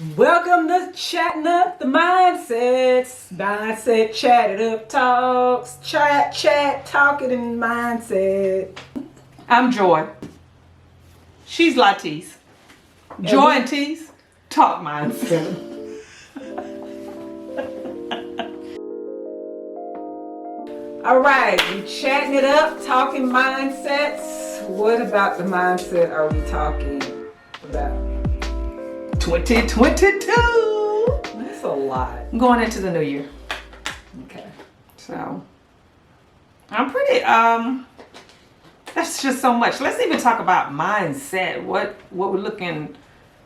Welcome to Chatting Up the Mindsets. Mindset Chatted Up Talks. Chat, talking in mindset. I'm Joy. She's Latisse. Joy and Tease, talk mindset. All right, we chatting it up, talking mindsets. What about the mindset are we talking about? 2022. That's a lot. I'm going into the new year. Okay. So, I'm pretty, that's just so much. Let's even talk about mindset. What we're looking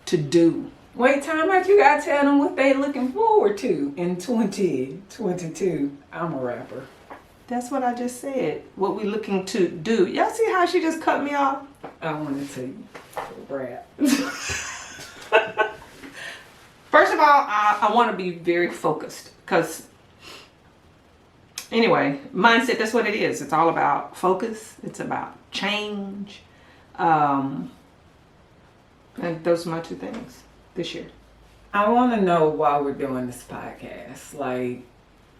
to do. Wait, time out. You gotta tell them what they looking forward to in 2022. I'm a rapper. That's what I just said. What we're looking to do. Y'all see how she just cut me off? I wanted to rap. First of all, I want to be very focused because, anyway, mindset, that's what it is. It's all about focus. It's about change. And those are my two things this year. I want to know why we're doing this podcast. Like,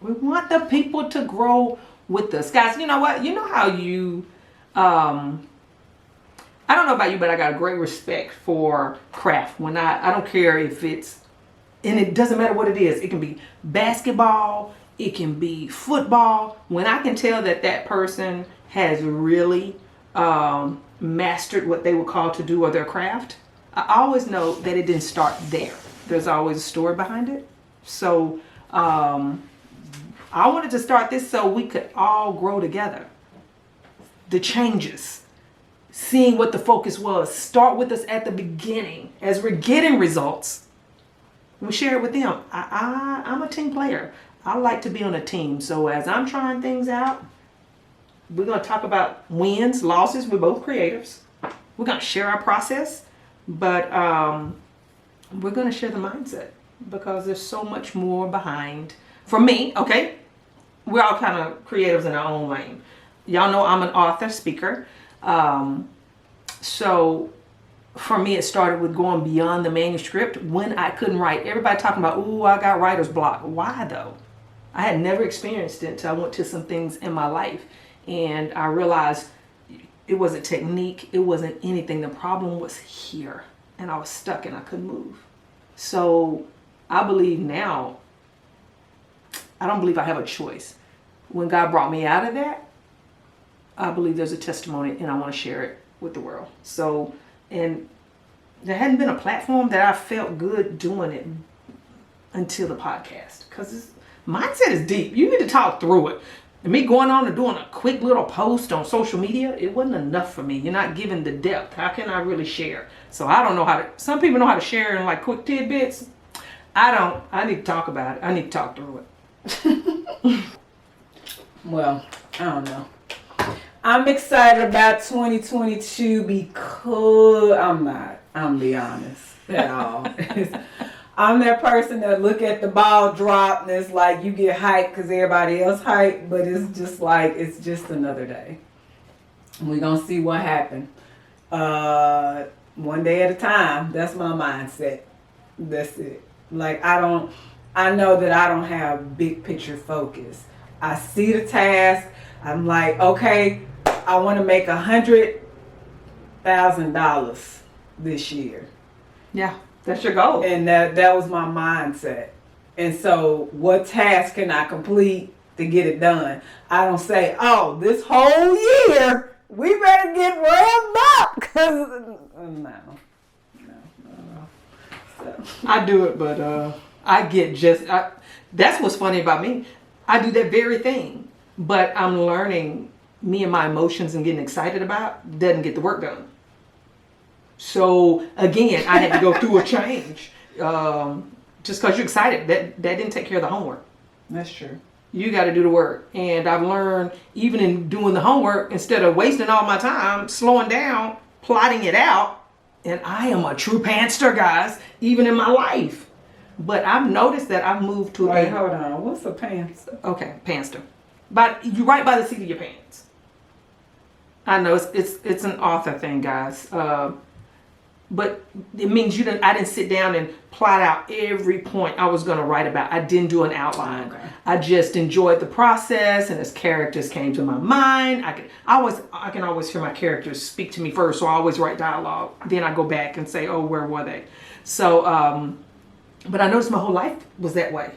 We want the people to grow with us. Guys, you know what? You know how you, I don't know about you, but I got a great respect for craft. When I don't care if it's, and it doesn't matter what it is. It can be basketball. It can be football. When I can tell that that person has really mastered what they were called to do or their craft, I always know that it didn't start there. There's always a story behind it. So I wanted to start this so we could all grow together. The changes, seeing what the focus was. Start with us at the beginning. As we're getting results, we share it with them. I'm a team player. I like to be on a team. So as I'm trying things out, we're going to talk about wins, losses. We're both creatives. We're going to share our process, but we're going to share the mindset because there's so much more behind. For me, okay, we're all kind of creatives in our own lane. Y'all know I'm an author, speaker. So for me, it started with going beyond the manuscript when I couldn't write. Everybody talking about, ooh, I got writer's block. Why though? I had never experienced it until I went to some things in my life. And I realized it wasn't technique. It wasn't anything. The problem was here. And I was stuck and I couldn't move. So I believe now, I don't believe I have a choice. When God brought me out of that, I believe there's a testimony and I want to share it with the world. So, and there hadn't been a platform that I felt good doing it until the podcast. Because mindset is deep. You need to talk through it. And me going on and doing a quick little post on social media, it wasn't enough for me. You're not giving the depth. How can I really share? So I don't know how to, some people know how to share in like quick tidbits. I don't. I need to talk about it. I need to talk through it. well, I don't know. I'm excited about 2022 because I'm not. I'm be honest at all. I'm that person that look at the ball drop and it's like you get hyped because everybody else hyped, but it's just like it's just another day. We're gonna see what happens. One day at a time. That's my mindset. That's it. Like I know that I don't have big picture focus. I see the task. I'm like, okay, I want to make $100,000 this year. Yeah, that's your goal. And that was my mindset. And so what task can I complete to get it done? I don't say, oh, this whole year, we better get ramped up. Because, no. So. I do it, but that's what's funny about me. I do that very thing, but I'm learning me and my emotions and getting excited about doesn't get the work done. So again, I had to go through a change. Just because you're excited, that didn't take care of the homework. That's true. You got to do the work. And I've learned, even in doing the homework, instead of wasting all my time, slowing down, plotting it out. And I am a true pantster, guys, even in my life. But I've noticed that I've moved to Wait, hold on. What's a pantster? Okay, pantster. But you write by the seat of your pants. I know it's an author thing, guys. but it means I didn't sit down and plot out every point I was going to write about. I didn't do an outline. Okay. I just enjoyed the process, and as characters came to my mind, I can always hear my characters speak to me first, so I always write dialogue. Then I go back and say, oh, where were they? So, but I noticed my whole life was that way.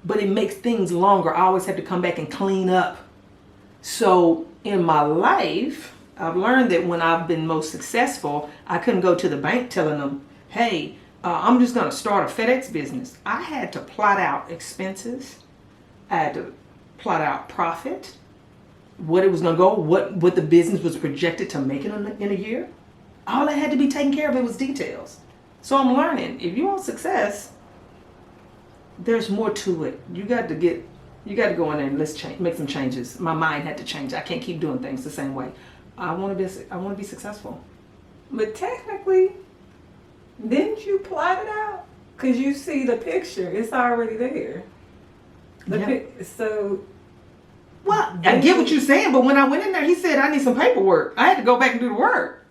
But it makes things longer. I always have to come back and clean up. So in my life, I've learned that when I've been most successful, I couldn't go to the bank telling them, hey, I'm just going to start a FedEx business. I had to plot out expenses. I had to plot out profit, what it was going to go, what the business was projected to make in a year. All that had to be taken care of. It was details. So I'm learning, if you want success, there's more to it. You got to go in there and let's make some changes. My mind had to change. I can't keep doing things the same way. I want to be successful. But technically, didn't you plot it out? Because you see the picture. It's already there. So... Well, I get what you're saying, but when I went in there, he said, I need some paperwork. I had to go back and do the work.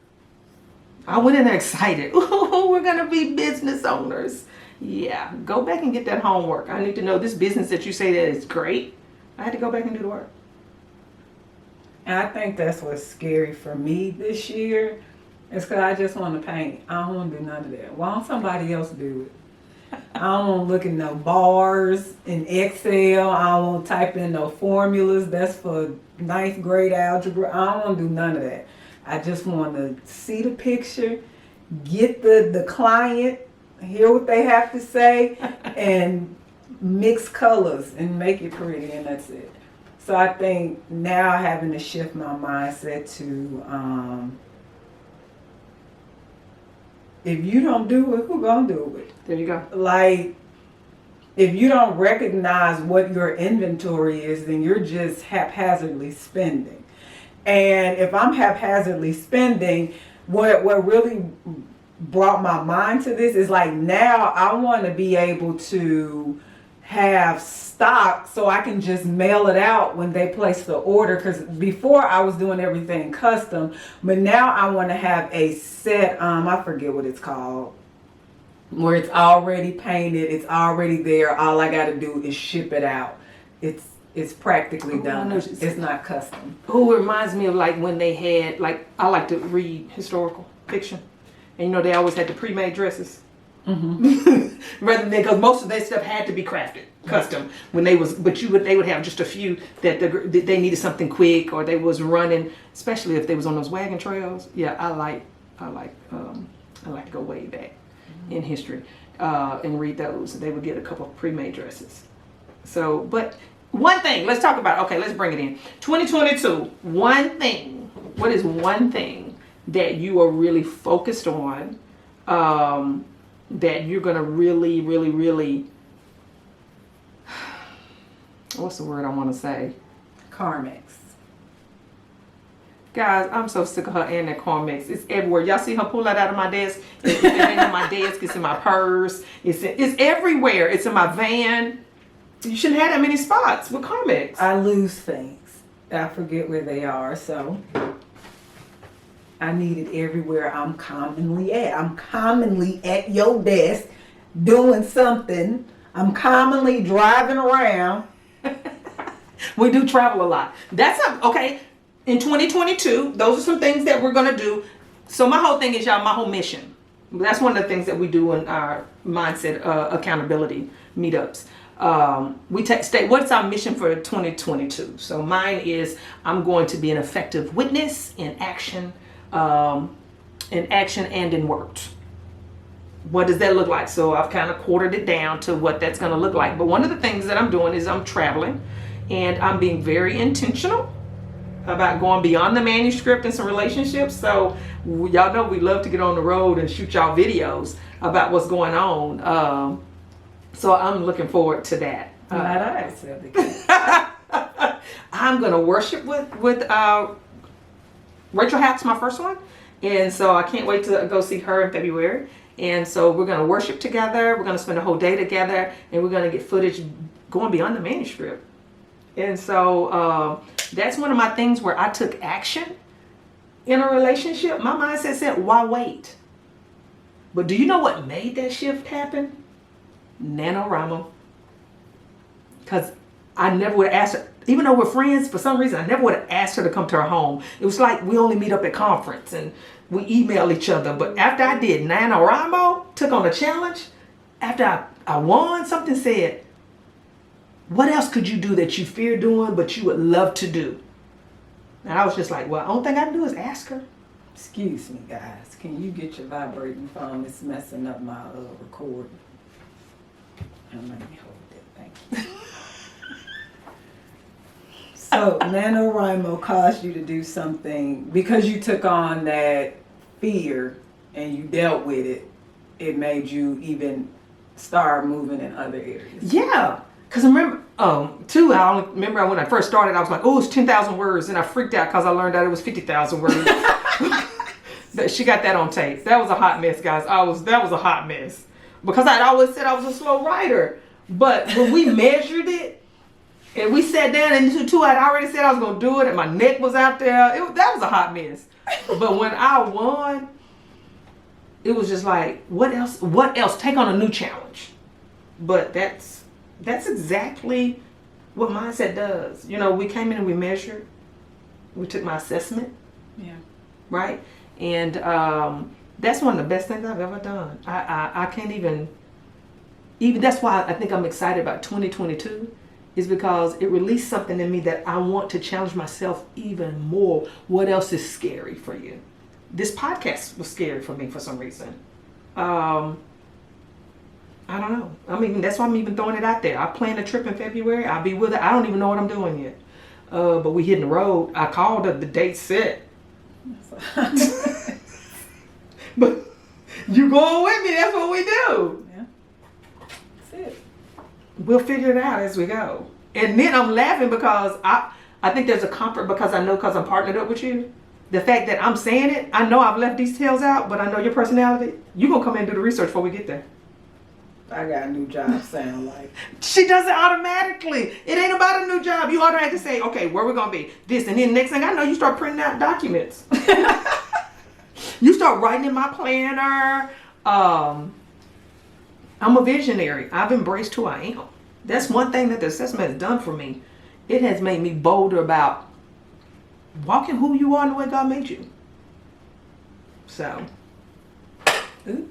I went in there excited. Ooh, we're going to be business owners. Yeah, go back and get that homework. I need to know this business that you say that is great. I had to go back and do the work. And I think that's what's scary for me this year. It's because I just want to paint. I don't want to do none of that. Why don't somebody else do it? I don't want to look at no bars in Excel. I don't want to type in no formulas. That's for ninth grade algebra. I don't want to do none of that. I just want to see the picture, get the client, hear what they have to say, and mix colors and make it pretty, and that's it. So I think now having to shift my mindset to if you don't do it, who gonna do it? There you go. Like, if you don't recognize what your inventory is, then you're just haphazardly spending. And if I'm haphazardly spending, what really brought my mind to this is like, now I want to be able to have stock so I can just mail it out when they place the order, because before I was doing everything custom, but now I want to have a set, I forget what it's called, where it's already painted, it's already there, all I got to do is ship it out. It's practically done. It's not custom. Oh, it reminds me of like when they had, like, I like to read historical fiction, and you know they always had the pre-made dresses. Mm-hmm. Rather than, because most of their stuff had to be crafted custom when they would have just a few that they needed something quick, or they was running, especially if they was on those wagon trails. Yeah, I like to go way back in history and read those. They would get a couple of pre-made dresses. So, but one thing, let's talk about, okay, let's bring it in. 2022, one thing, what is one thing that you are really focused on, that you're going to really, really, really, what's the word I want to say? Carmex. Guys, I'm so sick of her and that Carmex. It's everywhere. Y'all see her pull that out of my desk? It ain't in my desk. It's in my purse. It's everywhere. It's in my van. You shouldn't have that many spots with Carmex. I lose things. I forget where they are, so I need it everywhere I'm commonly at. I'm commonly at your desk doing something. I'm commonly driving around. We do travel a lot. Okay. In 2022, those are some things that we're going to do. So my whole thing is, y'all, my whole mission. That's one of the things that we do in our mindset accountability meetups. We state what's our mission for 2022. So mine is, I'm going to be an effective witness in action and in words. What does that look like? So I've kind of quartered it down to what that's going to look like. But one of the things that I'm doing is I'm traveling, and I'm being very intentional about going beyond the manuscript in some relationships. So y'all know we love to get on the road and shoot y'all videos about what's going on. So I'm looking forward to that. I'm going to worship with Rachel Hack's my first one. And so I can't wait to go see her in February. And so we're going to worship together. We're going to spend a whole day together, and we're going to get footage going beyond the manuscript. And so that's one of my things where I took action in a relationship. My mindset said, why wait? But do you know what made that shift happen? NaNoWriMo. Because I never would have asked her, even though we're friends, for some reason, I never would have asked her to come to her home. It was like we only meet up at conference and we email each other. But after I did NaNoWriMo, took on a challenge, after I won, something said, what else could you do that you fear doing but you would love to do? And I was just like, well, the only thing I can do is ask her. Excuse me, guys. Can you get your vibrating phone? It's messing up my recording. And let me hold it. Thank you. So NaNoWriMo caused you to do something because you took on that fear and you dealt with it. It made you even start moving in other areas. Yeah. Because I remember, too, I only remember when I first started, I was like, oh, it's 10,000 words. And I freaked out because I learned that it was 50,000 words. She got that on tape. That was a hot mess, guys. That was a hot mess. Because I'd always said I was a slow writer. But when we measured it, and we sat down and two, I'd already said I was going to do it, and my neck was out there. That was a hot mess. But when I won, it was just like, what else? What else? Take on a new challenge. But that's exactly what mindset does. You know, we came in and we measured. We took my assessment. Yeah. Right? And that's one of the best things I've ever done. I can't even that's why I think I'm excited about 2022, is because it released something in me that I want to challenge myself even more. What else is scary for you? This podcast was scary for me for some reason. I don't know. I mean, that's why I'm even throwing it out there. I plan a trip in February. I'll be with it. I don't even know what I'm doing yet. But we hitting the road. I called her, the date set. But you going with me. That's what we do. Yeah. That's it. We'll figure it out as we go. And then I'm laughing because I think there's a comfort because I know because I'm partnered up with you. The fact that I'm saying it, I know I've left details out, but I know your personality. You're going to come in and do the research before we get there. I got a new job sound like. She does it automatically. It ain't about a new job. You automatically say, okay, where we going to be? This. And then next thing I know, you start printing out documents. You start writing in my planner. I'm a visionary. I've embraced who I am. That's one thing that the assessment has done for me. It has made me bolder about walking who you are and the way God made you. So. Ooh.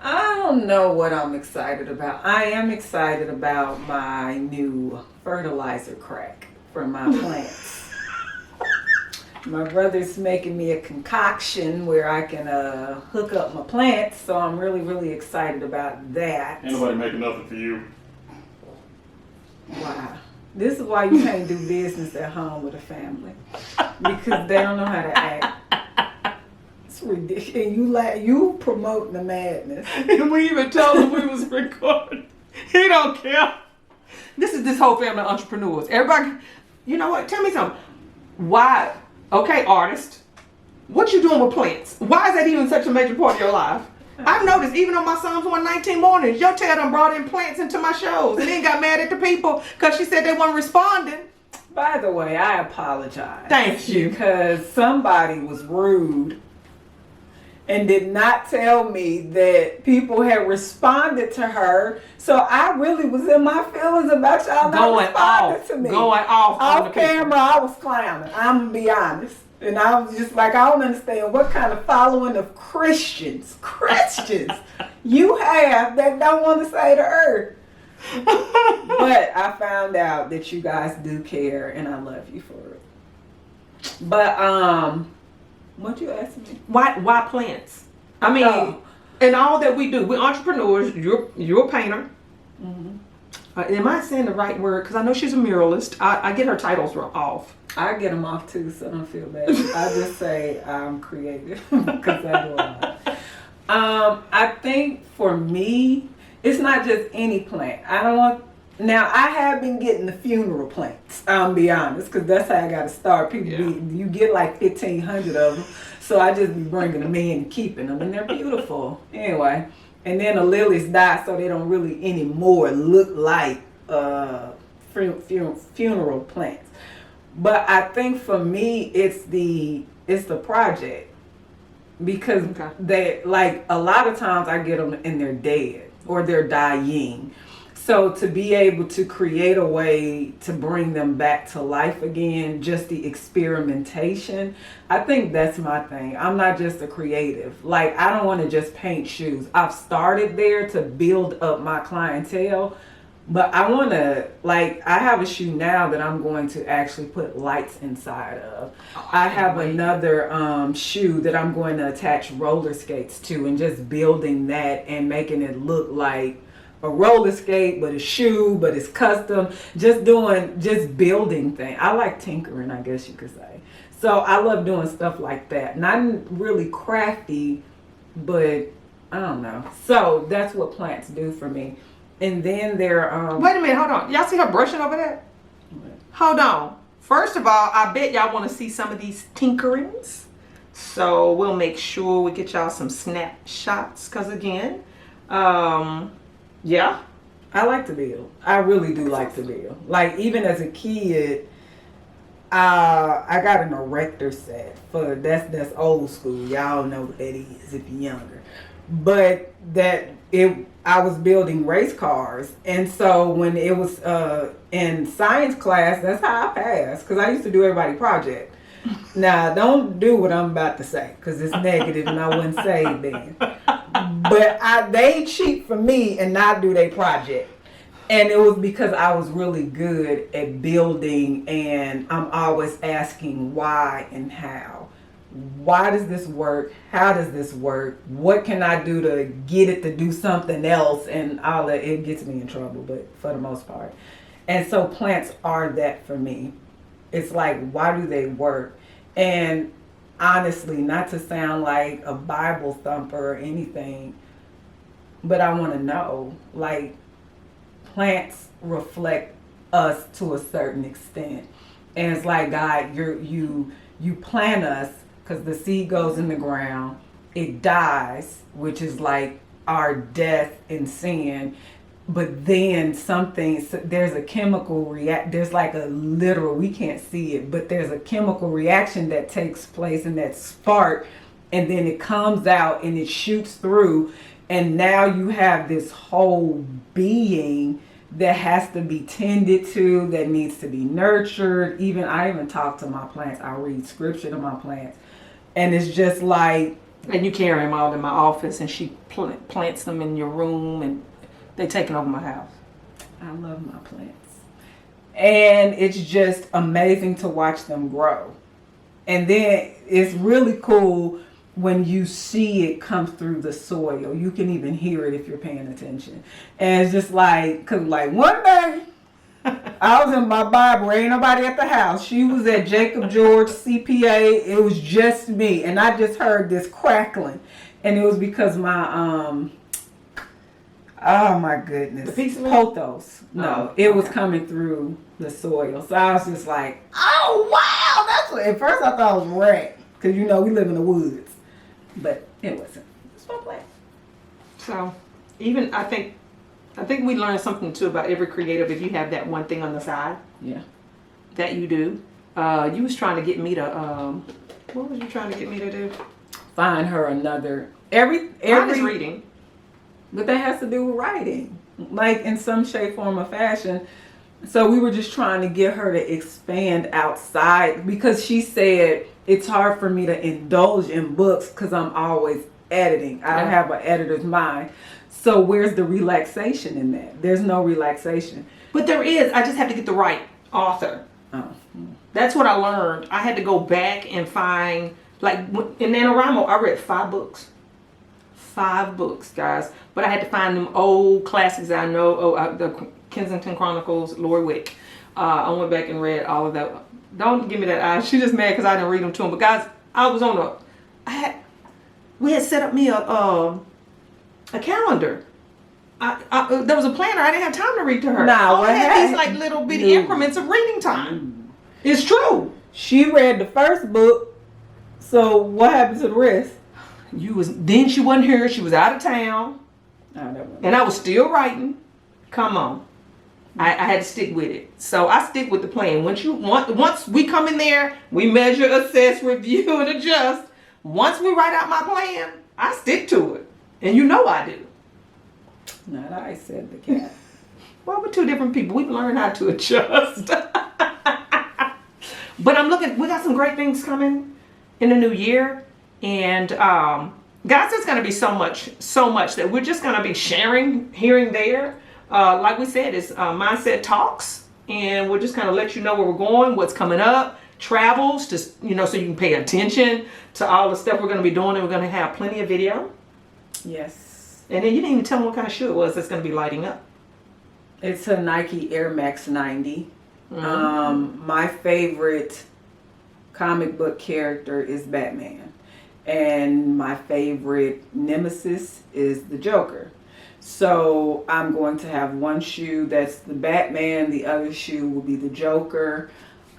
I don't know what I'm excited about. I am excited about my new fertilizer crack for my plants. My brother's making me a concoction where I can hook up my plants, so I'm really, really excited about that. Ain't nobody making nothing for you. Wow. This is why you can't do business at home with a family. Because they don't know how to act. It's ridiculous. And you promoting the madness. And we even told him we was recording. He don't care. This whole family of entrepreneurs. Everybody, you know what? Tell me something. Why? Okay, artist. What you doing with plants? Why is that even such a major part of your life? I've noticed even on my Psalms 119 mornings, your tail done brought in plants into my shows and then got mad at the people because she said they weren't responding. By the way, I apologize. Thank you. Because somebody was rude and did not tell me that people had responded to her. So I really was in my feelings about y'all not responding to me. Going off. Off camera, I was clowning. I'm going to be honest. And I was just like, I don't understand what kind of following of Christians you have that don't want to say the earth. But I found out that you guys do care and I love you for it. But what you asking me? Why plants? I mean, and all that we do, we're entrepreneurs. You're a painter. Mm-hmm. Am I saying the right word? Because I know she's a muralist. I get her titles off. I get them off too, so don't feel bad. I just say I'm creative because I do a lot. I think for me, it's not just any plant. Now I have been getting the funeral plants. I'll be honest, because that's how I got to start. You get like 1,500 of them, so I just be bringing them in and keeping them, and they're beautiful. Anyway, and then the lilies die, so they don't really anymore look like funeral plants. But I think for me, it's the project. because they, like, a lot of times I get them and they're dead or they're dying. So to be able to create a way to bring them back to life again, just the experimentation, I think that's my thing. I'm not just a creative. Like, I don't want to just paint shoes. I've started there to build up my clientele, but I want to, like, I have a shoe now that I'm going to actually put lights inside of. I have another shoe that I'm going to attach roller skates to, and just building that and making it look like a roller skate, but a shoe, but it's custom. Just building things. I like tinkering, I guess you could say. So I love doing stuff like that. Not really crafty, but I don't know. So that's what plants do for me. And then they're wait a minute, hold on. Y'all see her brushing over there? Hold on. First of all, I bet y'all want to see some of these tinkerings. So we'll make sure we get y'all some snapshots. Because again, yeah, I like to build. I really do like to build. Like, even as a kid, I got an erector set for that's old school. Y'all know what that is if you're younger. But I was building race cars, and so when it was in science class, that's how I passed, because I used to do everybody's project. Now, don't do what I'm about to say, because it's negative and I wouldn't say it then. But they cheat for me and not do their project. And it was because I was really good at building, and I'm always asking why and how. Why does this work? How does this work? What can I do to get it to do something else? And all that, it gets me in trouble, but for the most part. And so plants are that for me. It's like, why do they work? And honestly, not to sound like a Bible thumper or anything, but I want to know, like, plants reflect us to a certain extent. And it's like, God, you plant us, because the seed goes in the ground, it dies, which is like our death in sin. But then there's a chemical there's like a literal, we can't see it, but there's a chemical reaction that takes place in that spark, and then it comes out and it shoots through, and now you have this whole being that has to be tended to, that needs to be nurtured. I even talk to my plants. I read scripture to my plants, and it's just like, and you carry them out in my office, and she plants them in your room, and they taking over my house. I love my plants. And it's just amazing to watch them grow. And then it's really cool when you see it come through the soil. You can even hear it if you're paying attention. And it's just like, cause like one day, I was in my Bible, ain't nobody at the house. She was at Jacob George CPA. It was just me. And I just heard this crackling. And it was because my, oh my goodness. The piece of pothos. No, it was coming through the soil. So I was just like, oh wow, that's what. At first I thought it was rat, because we live in the woods, but it wasn't. It's my plant. So, even I think we learned something too about every creative. If you have that one thing on the side, yeah, that you do. You was trying to get me to what was you trying to get me to do? Find her another every reading. But that has to do with writing, like in some shape, form, or fashion. So we were just trying to get her to expand outside, because she said it's hard for me to indulge in books because I'm always editing. I have an editor's mind. So where's the relaxation in that? There's no relaxation. But there is. I just have to get the right author. Oh. That's what I learned. I had to go back and find, like in NaNoWriMo, I read 5 books. 5 books, guys. But I had to find them old classics I know. The Kensington Chronicles, Lord Wick. I went back and read all of that. Don't give me that eye. She just mad because I didn't read them to him. But guys, I was on we had set up me a calendar. There was a planner. I didn't have time to read to her. I had these like little bitty increments of reading time. It's true. She read the first book. So what happened to the rest? Then she wasn't here. She was out of town. And I was still writing. Come on. I had to stick with it. So I stick with the plan. Once we come in there, we measure, assess, review, and adjust. once we write out my plan, I stick to it. And you know I do. Not I, said the cat. Well, we're two different people. We've learned how to adjust. But I'm looking, we got some great things coming in the new year. And guys, there's going to be so much that we're just going to be sharing here and there. Like we said, it's Mindset Talks. And we'll just kind of let you know where we're going, what's coming up, travels, just, so you can pay attention to all the stuff we're going to be doing. And we're going to have plenty of video. Yes. And then you didn't even tell me what kind of shoe it was that's going to be lighting up. It's a Nike Air Max 90. Mm-hmm. My favorite comic book character is Batman. And my favorite nemesis is the Joker. So I'm going to have one shoe that's the Batman, the other shoe will be the Joker.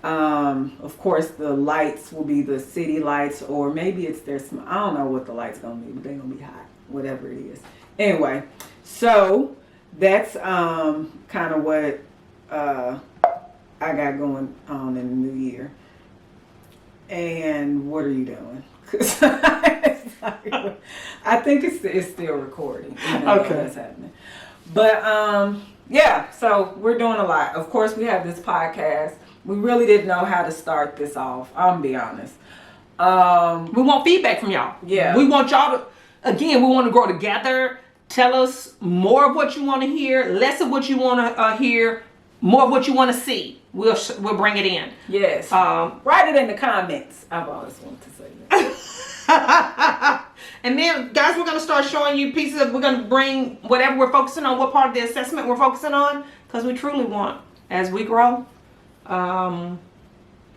Of course, the lights will be the city lights, or maybe it's I don't know what the light's going to be, but they're going to be hot, whatever it is. Anyway, so that's kind of what I got going on in the new year. And what are you doing? I think it's still recording. Okay, that's happening. But yeah, so we're doing a lot. Of course, we have this podcast. We really didn't know how to start this off. I'm gonna be honest. We want feedback from y'all. Yeah, we want y'all to. Again, we want to grow together. Tell us more of what you want to hear, less of what you want to hear, more of what you want to see. We'll bring it in. Yes. Write it in the comments. I've always wanted to say that. And then, guys, we're going to start showing you pieces of, we're going to bring whatever we're focusing on, what part of the assessment we're focusing on, because we truly want, as we grow, we want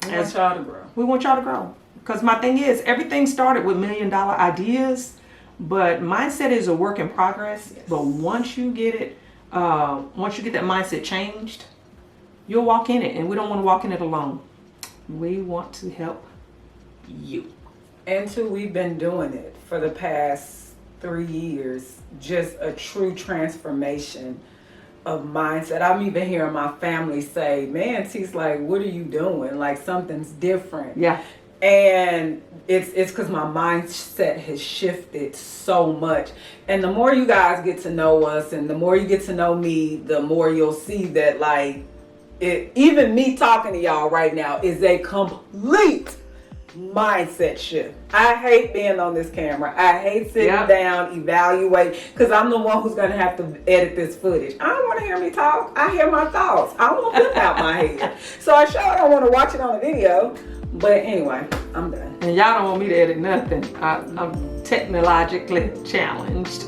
y'all to grow. We want y'all to grow. Because my thing is, everything started with $1 million ideas, but mindset is a work in progress. Yes. But once you get it, once you get that mindset changed, you'll walk in it. And we don't want to walk in it alone. We want to help you. And too, we've been doing it for the past 3 years. Just a true transformation of mindset. I'm even hearing my family say, man, T's like, what are you doing? Like something's different. Yeah. And it's because my mindset has shifted so much. And the more you guys get to know us and the more you get to know me, the more you'll see that like even me talking to y'all right now is a complete mindset shift. I hate being on this camera. I hate sitting down, evaluate, because I'm the one who's going to have to edit this footage. I don't want to hear me talk. I hear my thoughts. I want them out my head. So I sure don't want to watch it on a video. But anyway, I'm done. And y'all don't want me to edit nothing. I'm technologically challenged.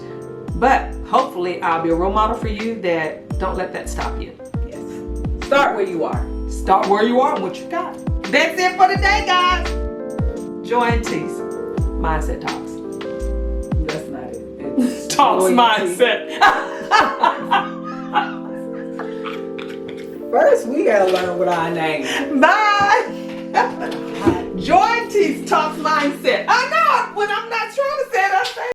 But hopefully I'll be a role model for you that don't let that stop you. Yes. Start where you are. Start where you are and what you got. That's it for today, guys. Joy and T's Mindset Talks. That's not it. It's Talks Mindset. First, we gotta learn what our name. Bye. Joy and T's Talks Mindset. I know, but I'm not trying to